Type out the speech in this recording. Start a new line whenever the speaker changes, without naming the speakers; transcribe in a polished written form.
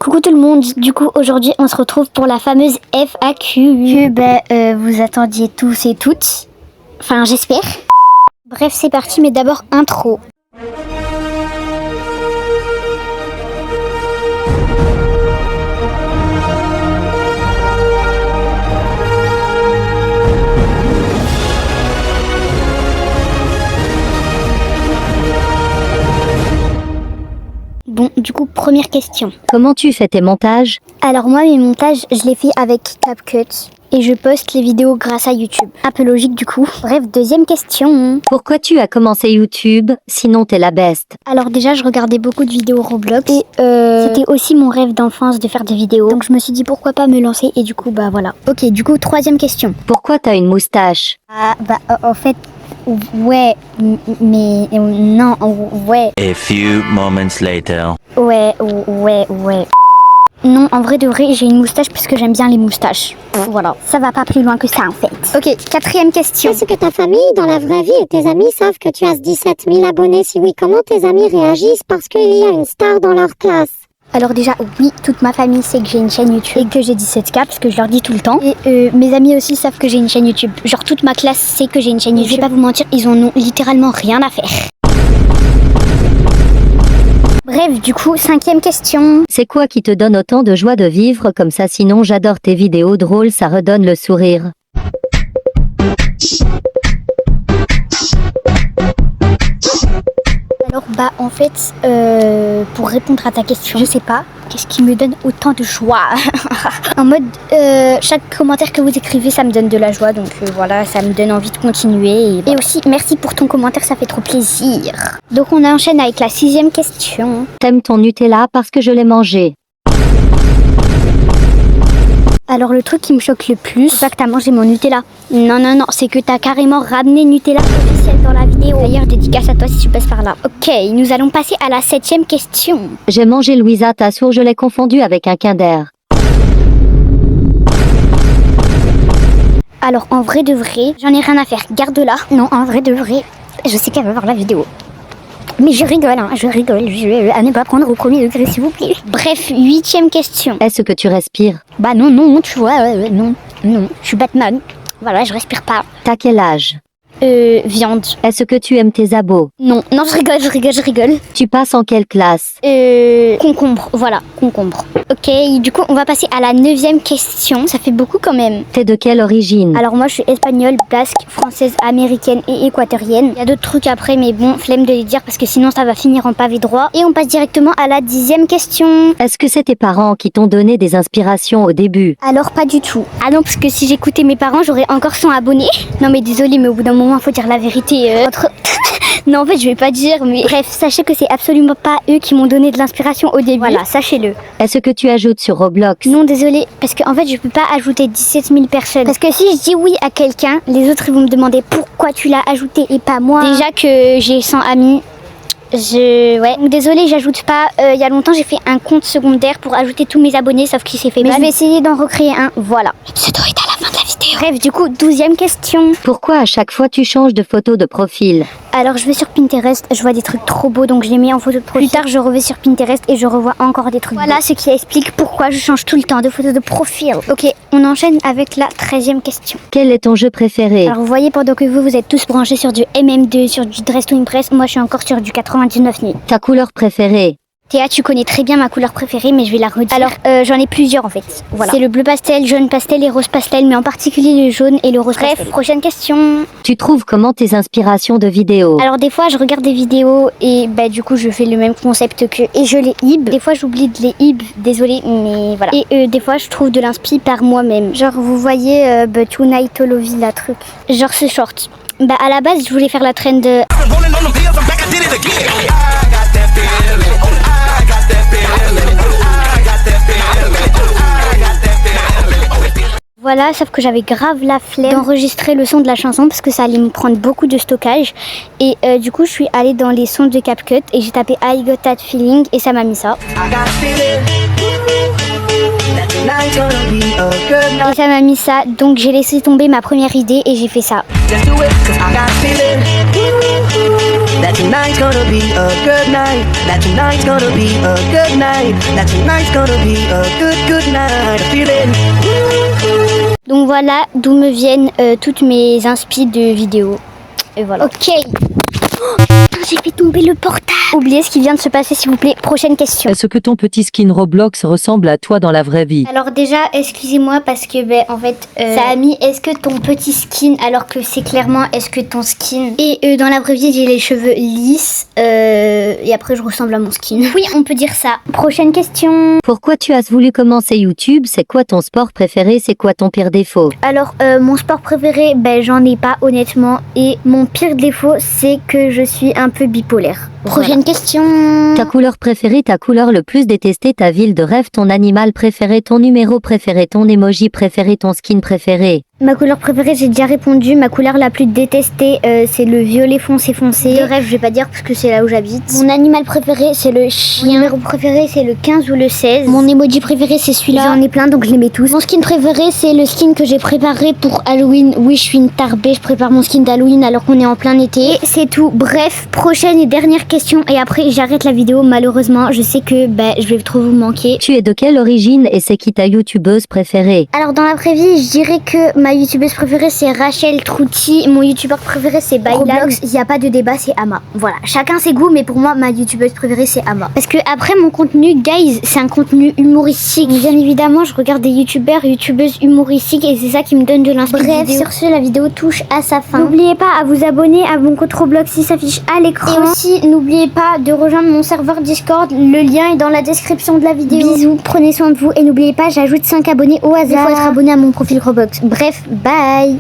Coucou tout le monde, du coup aujourd'hui on se retrouve pour la fameuse FAQ que vous attendiez tous et toutes, enfin j'espère. Bref c'est parti, mais d'abord intro. Bon, du coup, première question.
Comment tu fais tes montages?
Alors moi, mes montages, je les fais avec CapCut et je poste les vidéos grâce à YouTube. Un peu logique du coup. Bref, deuxième question.
Pourquoi tu as commencé YouTube? Sinon t'es la best.
Alors déjà, je regardais beaucoup de vidéos Roblox et c'était aussi mon rêve d'enfance de faire des vidéos. Donc je me suis dit pourquoi pas me lancer et du coup, bah voilà. Ok, du coup, troisième question.
Pourquoi t'as une moustache?
En fait... Ouais, mais non, ouais.
A few moments later.
Ouais. Non, en vrai de vrai, j'ai une moustache puisque j'aime bien les moustaches. Voilà, ça va pas plus loin que ça en fait. Ok, quatrième question.
Est-ce que ta famille, dans la vraie vie, et tes amis savent que tu as 17 000 abonnés? Si oui, comment tes amis réagissent parce qu'il y a une star dans leur classe?
Alors déjà, oui, toute ma famille sait que j'ai une chaîne YouTube et que j'ai 17K parce que je leur dis tout le temps. Et mes amis aussi savent que j'ai une chaîne YouTube. Genre toute ma classe sait que j'ai une chaîne YouTube. Je vais pas vous mentir, ils en ont littéralement rien à faire. Bref, du coup, cinquième question.
C'est quoi qui te donne autant de joie de vivre comme ça? Sinon j'adore tes vidéos drôles, ça redonne le sourire.
Alors bah en fait, pour répondre à ta question, je sais pas, qu'est-ce qui me donne autant de joie? En mode, chaque commentaire que vous écrivez, ça me donne de la joie, donc voilà, ça me donne envie de continuer. Et aussi, merci pour ton commentaire, ça fait trop plaisir. Donc on enchaîne avec la sixième question.
T'aimes ton Nutella parce que je l'ai mangé.
Alors le truc qui me choque le plus, c'est pas que t'as mangé mon Nutella. Non, c'est que t'as carrément ramené Nutella officiel dans la vidéo. D'ailleurs, dédicace à toi si tu passes par là. Ok, nous allons passer à la septième question.
J'ai mangé Louisa ta sourd, je l'ai confondu avec un Kinder.
Alors en vrai de vrai, j'en ai rien à faire, garde-la. Non, en vrai de vrai, je sais qu'elle va voir la vidéo. Mais je rigole, à ne pas prendre au premier degré s'il vous plaît. Bref, huitième question.
Est-ce que tu respires?
Bah non, tu vois, non, je suis Batman. Voilà, je respire pas.
T'as quel âge?
Viande.
Est-ce que tu aimes tes abos?
Non, je rigole.
Tu passes en quelle classe?
Concombre, voilà, concombre. Ok, du coup, on va passer à la neuvième question. Ça fait beaucoup quand même.
T'es de quelle origine?
Alors moi, je suis espagnole, basque, française, américaine et équatorienne. Il y a d'autres trucs après, mais bon, flemme de les dire parce que sinon ça va finir en pavé droit. Et on passe directement à la dixième question.
Est-ce que c'est tes parents qui t'ont donné des inspirations au début?
Alors pas du tout. Ah non, parce que si j'écoutais mes parents, j'aurais encore 100 abonnés. Non mais désolé, mais au bout d'un moment, faut dire la vérité. Non, en fait, je vais pas dire, mais bref, sachez que c'est absolument pas eux qui m'ont donné de l'inspiration au début. Voilà, sachez-le.
Est-ce que tu ajoutes sur Roblox?
Non, désolé, parce que en fait, je peux pas ajouter 17 000 personnes. Parce que si je dis oui à quelqu'un, les autres ils vont me demander pourquoi tu l'as ajouté et pas moi. Déjà que j'ai 100 amis. Ouais, donc désolé, j'ajoute pas. Il y a longtemps, j'ai fait un compte secondaire pour ajouter tous mes abonnés, sauf qu'il s'est fait ban. Mais je vais essayer d'en recréer un, voilà. Le pseudo est à la fin de la vidéo. Bref, du coup, 12e question.
Pourquoi à chaque fois tu changes de photo de profil?
Alors, je vais sur Pinterest, je vois des trucs trop beaux, donc je les mets en photo de profil. Plus tard, je reviens sur Pinterest et je revois encore des trucs beaux. Voilà ce qui explique pourquoi je change tout le temps de photo de profil. Ok, on enchaîne avec la 13e question.
Quel est ton jeu préféré?
Alors, vous voyez, pendant que vous êtes tous branchés sur du MM2, sur du Dress to Impress, moi, je suis encore sur du 99 000.
Ta couleur préférée?
Théa, tu connais très bien ma couleur préférée, mais je vais la redire. Alors, j'en ai plusieurs en fait. Voilà. C'est le bleu pastel, jaune pastel et rose pastel, mais en particulier le jaune et le rose pastel. Bref, prochaine question.
Tu trouves comment tes inspirations de vidéos?
Alors des fois, je regarde des vidéos et bah du coup, je fais le même concept que et je les hib. Des fois, j'oublie de les hib, désolé, mais voilà. Et des fois, je trouve de l'inspi par moi-même. Genre, vous voyez, Tonight Lovi, la truc. Genre ce short. Bah à la base, je voulais faire la trend de... Voilà, sauf que j'avais grave la flemme d'enregistrer le son de la chanson parce que ça allait me prendre beaucoup de stockage. Et du coup, je suis allée dans les sons de CapCut et j'ai tapé I Got That Feeling et ça m'a mis ça. Et ça m'a mis ça, donc j'ai laissé tomber ma première idée et j'ai fait ça.
That tonight's gonna be a good night. That tonight's gonna be a good night. That tonight's gonna be a good night. I feel it.
Donc voilà d'où me viennent toutes mes inspi de vidéos. Et voilà. Ok. Oh, j'ai fait tomber le portable. Oubliez ce qui vient de se passer s'il vous plaît. Prochaine question.
Est-ce que ton petit skin Roblox ressemble à toi dans la vraie vie?
Alors déjà, excusez-moi parce que en fait, ça a mis est-ce que ton petit skin alors que c'est clairement est-ce que ton skin. Et dans la vraie vie, j'ai les cheveux lisses et après je ressemble à mon skin. Oui, on peut dire ça. Prochaine question.
Pourquoi tu as voulu commencer YouTube? C'est quoi ton sport préféré? C'est quoi ton pire défaut?
Alors, mon sport préféré, j'en ai pas honnêtement. Et mon pire défaut, c'est que je suis un peu bipolaire. Prochaine question.
Ta couleur préférée, ta couleur le plus détestée, ta ville de rêve, ton animal préféré, ton numéro préféré, ton emoji préféré, ton skin préféré.
Ma couleur préférée, j'ai déjà répondu. Ma couleur la plus détestée, c'est le violet foncé. De rêve, je vais pas dire parce que c'est là où j'habite. Mon animal préféré, c'est le chien. Mon numéro préféré, c'est le 15 ou le 16. Mon emoji préféré, c'est celui-là. J'en ai plein, donc je les mets tous. Mon skin préféré, c'est le skin que j'ai préparé pour Halloween. Oui, je suis une tarbée, je prépare mon skin d'Halloween alors qu'on est en plein été. Et c'est tout. Bref, prochaine et dernière question. Et après, j'arrête la vidéo. Malheureusement, je sais que je vais trop vous manquer.
Tu es de quelle origine et c'est qui ta youtubeuse préférée?
Alors, dans la vraie vie, je dirais que ma youtubeuse préférée c'est Rachel Trouty, mon youtubeur préféré c'est Bylax. Il n'y a pas de débat, c'est Ama. Voilà, chacun ses goûts, mais pour moi ma youtubeuse préférée c'est Ama. Parce que après mon contenu, guys, c'est un contenu humoristique. Bien évidemment, je regarde des youtubeuses humoristiques et c'est ça qui me donne de l'inspiration. Bref, sur ce, la vidéo touche à sa fin. N'oubliez pas à vous abonner à mon code Roblox qui s'affiche à l'écran. Et aussi, n'oubliez pas de rejoindre mon serveur Discord. Le lien est dans la description de la vidéo. Bisous, prenez soin de vous et n'oubliez pas, j'ajoute 5 abonnés au hasard. Il faut être abonné à mon profil Roblox. Bref, bye.